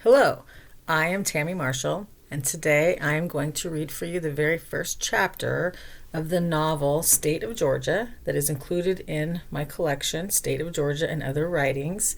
Hello, I am Tammy Marshall, and today I am going to read for you the very first chapter of the novel State of Georgia that is included in my collection, State of Georgia and Other Writings.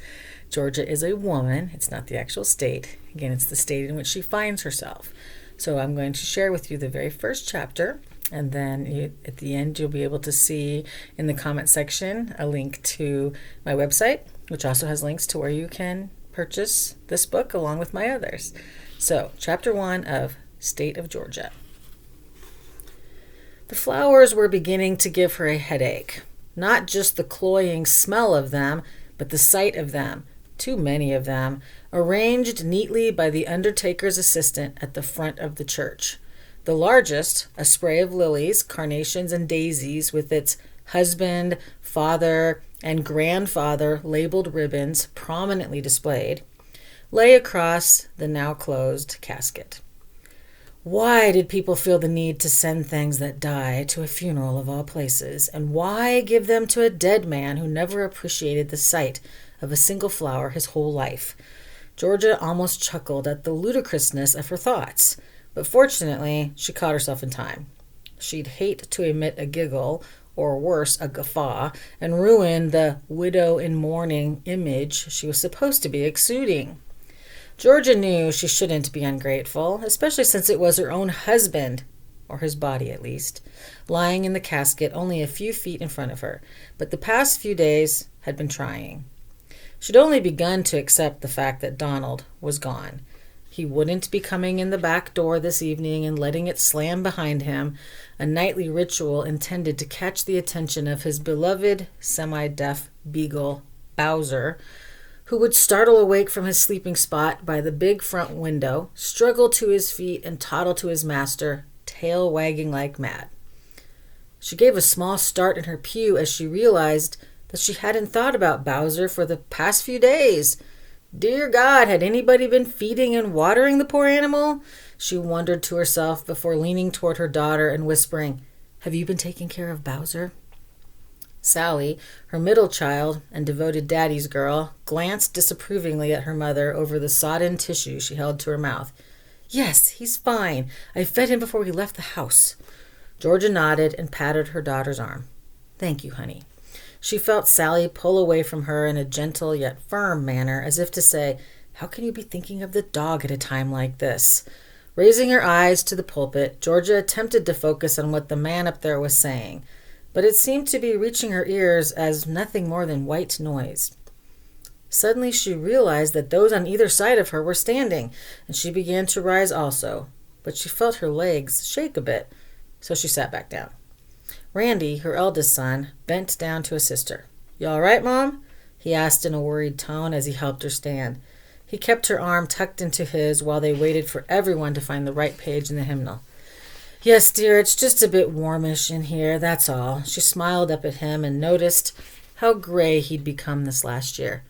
Georgia is a woman, it's not the actual state. Again, it's the state in which she finds herself. So I'm going to share with you the very first chapter, and then at the end you'll be able to see in the comment section a link to my website, which also has links to where you can purchase this book along with my others. So, Chapter 1 of State of Georgia. The flowers were beginning to give her a headache. Not just the cloying smell of them, but the sight of them, too many of them, arranged neatly by the undertaker's assistant at the front of the church. The largest, a spray of lilies, carnations, and daisies with its husband, father, and grandfather labeled ribbons prominently displayed, lay across the now closed casket. Why did people feel the need to send things that die to a funeral of all places? And why give them to a dead man who never appreciated the sight of a single flower his whole life? Georgia almost chuckled at the ludicrousness of her thoughts, but fortunately she caught herself in time. She'd hate to emit a giggle, or worse, a guffaw, and ruin the widow in mourning image she was supposed to be exuding. Georgia knew she shouldn't be ungrateful, especially since it was her own husband, or his body at least, lying in the casket only a few feet in front of her. But the past few days had been trying. She'd only begun to accept the fact that Donald was gone. He wouldn't be coming in the back door this evening and letting it slam behind him, a nightly ritual intended to catch the attention of his beloved semi-deaf beagle, Bowser, who would startle awake from his sleeping spot by the big front window, struggle to his feet, and toddle to his master, tail wagging like mad. She gave a small start in her pew as she realized that she hadn't thought about Bowser for the past few days. Dear God, had anybody been feeding and watering the poor animal? She wondered to herself before leaning toward her daughter and whispering, "Have you been taking care of Bowser?" Sally, her middle child and devoted daddy's girl, glanced disapprovingly at her mother over the sodden tissue she held to her mouth. "Yes, he's fine. I fed him before we left the house." Georgia nodded and patted her daughter's arm. "Thank you, honey." She felt Sally pull away from her in a gentle yet firm manner, as if to say, "How can you be thinking of the dog at a time like this?" Raising her eyes to the pulpit, Georgia attempted to focus on what the man up there was saying, but it seemed to be reaching her ears as nothing more than white noise. Suddenly she realized that those on either side of her were standing, and she began to rise also, but she felt her legs shake a bit, so she sat back down. Randy, her eldest son, bent down to assist her. "You all right, Mom?" he asked in a worried tone as he helped her stand. He kept her arm tucked into his while they waited for everyone to find the right page in the hymnal. "Yes, dear, it's just a bit warmish in here, that's all." She smiled up at him and noticed how gray he'd become this last year.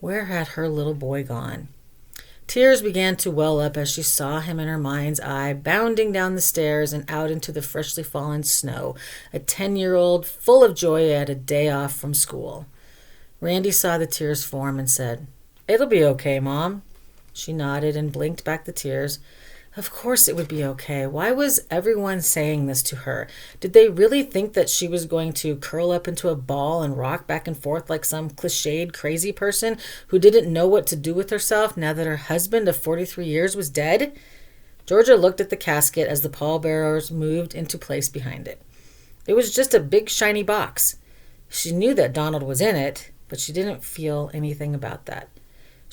Where had her little boy gone? Tears began to well up as she saw him in her mind's eye, bounding down the stairs and out into the freshly fallen snow, a 10-year-old full of joy at a day off from school. Randy saw the tears form and said, "It'll be okay, Mom." She nodded and blinked back the tears. Of course it would be okay. Why was everyone saying this to her? Did they really think that she was going to curl up into a ball and rock back and forth like some cliched crazy person who didn't know what to do with herself now that her husband of 43 years was dead? Georgia looked at the casket as the pallbearers moved into place behind it. It was just a big shiny box. She knew that Donald was in it, but she didn't feel anything about that.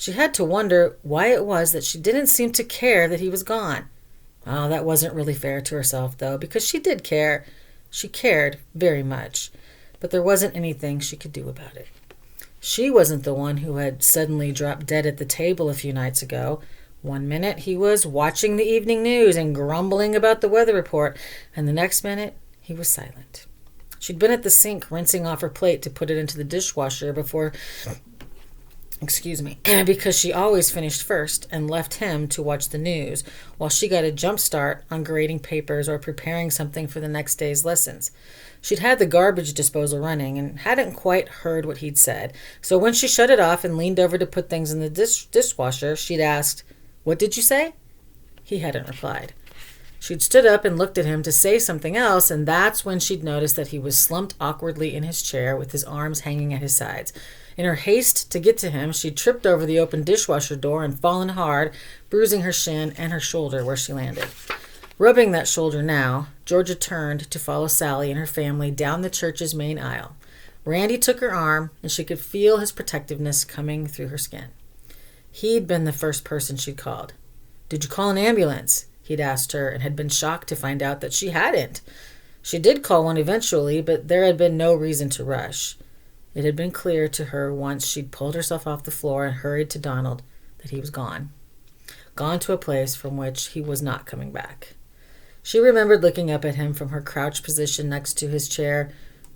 She had to wonder why it was that she didn't seem to care that he was gone. Oh, that wasn't really fair to herself, though, because she did care. She cared very much, but there wasn't anything she could do about it. She wasn't the one who had suddenly dropped dead at the table a few nights ago. One minute he was watching the evening news and grumbling about the weather report, and the next minute he was silent. She'd been at the sink rinsing off her plate to put it into the dishwasher before Excuse me, because she always finished first and left him to watch the news while she got a jump start on grading papers or preparing something for the next day's lessons. She'd had the garbage disposal running and hadn't quite heard what he'd said, so when she shut it off and leaned over to put things in the dishwasher, she'd asked, "What did you say?" He hadn't replied. She'd stood up and looked at him to say something else, and that's when she'd noticed that he was slumped awkwardly in his chair with his arms hanging at his sides. In her haste to get to him, she tripped over the open dishwasher door and fallen hard, bruising her shin and her shoulder where she landed. Rubbing that shoulder now, Georgia turned to follow Sally and her family down the church's main aisle. Randy took her arm, and she could feel his protectiveness coming through her skin. He'd been the first person she'd called. "Did you call an ambulance?" he'd asked her, and had been shocked to find out that she hadn't. She did call one eventually, but there had been no reason to rush. It had been clear to her once she'd pulled herself off the floor and hurried to Donald that he was gone. Gone to a place from which he was not coming back. She remembered looking up at him from her crouched position next to his chair,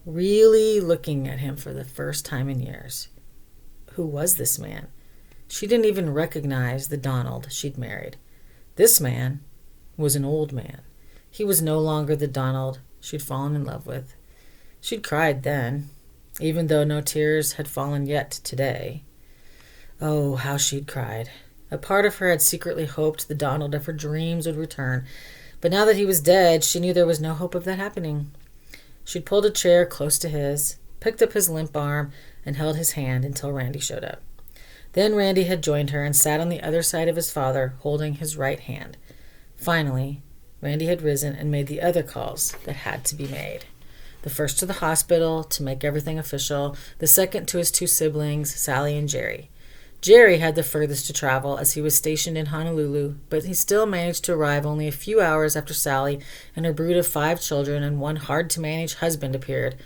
really looking at him for the first time in years. Who was this man? She didn't even recognize the Donald she'd married. This man was an old man. He was no longer the Donald she'd fallen in love with. She'd cried then, even though no tears had fallen yet today. Oh, how she'd cried. A part of her had secretly hoped the Donald of her dreams would return, but now that he was dead, she knew there was no hope of that happening. She'd pulled a chair close to his, picked up his limp arm, and held his hand until Randy showed up. Then Randy had joined her and sat on the other side of his father, holding his right hand. Finally, Randy had risen and made the other calls that had to be made. The first to the hospital to make everything official, the second to his two siblings, Sally and Jerry. Jerry had the furthest to travel as he was stationed in Honolulu, but he still managed to arrive only a few hours after Sally and her brood of 5 children and one hard-to-manage husband appeared.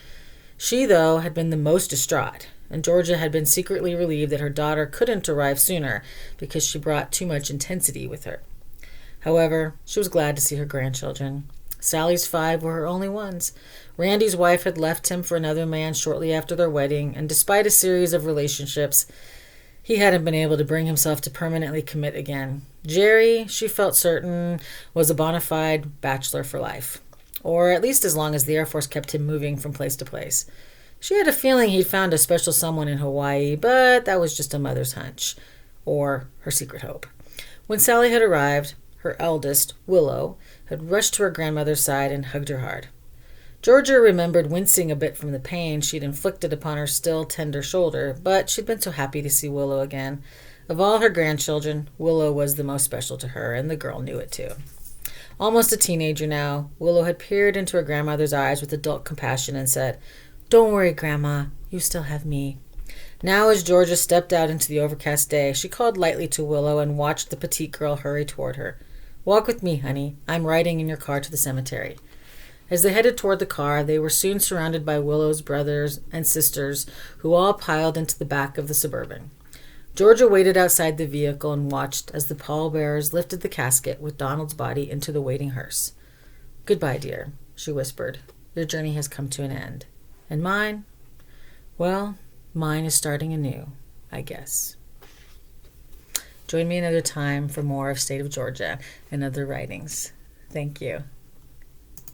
She, though, had been the most distraught, and Georgia had been secretly relieved that her daughter couldn't arrive sooner because she brought too much intensity with her. However, she was glad to see her grandchildren. Sally's 5 were her only ones. Randy's wife had left him for another man shortly after their wedding, and despite a series of relationships, he hadn't been able to bring himself to permanently commit again. Jerry, she felt certain, was a bona fide bachelor for life, or at least as long as the Air Force kept him moving from place to place. She had a feeling he'd found a special someone in Hawaii, but that was just a mother's hunch, or her secret hope. When Sally had arrived, her eldest, Willow, had rushed to her grandmother's side and hugged her hard. Georgia remembered wincing a bit from the pain she'd inflicted upon her still tender shoulder, but she'd been so happy to see Willow again. Of all her grandchildren, Willow was the most special to her, and the girl knew it too. Almost a teenager now, Willow had peered into her grandmother's eyes with adult compassion and said, "Don't worry, Grandma, you still have me." Now, as Georgia stepped out into the overcast day, she called lightly to Willow and watched the petite girl hurry toward her. "Walk with me, honey. I'm riding in your car to the cemetery." As they headed toward the car, they were soon surrounded by Willow's brothers and sisters, who all piled into the back of the Suburban. Georgia waited outside the vehicle and watched as the pallbearers lifted the casket with Donald's body into the waiting hearse. "Goodbye, dear," she whispered. "Your journey has come to an end. And mine? Well, mine is starting anew, I guess." Join me another time for more of State of Georgia and other writings. Thank you.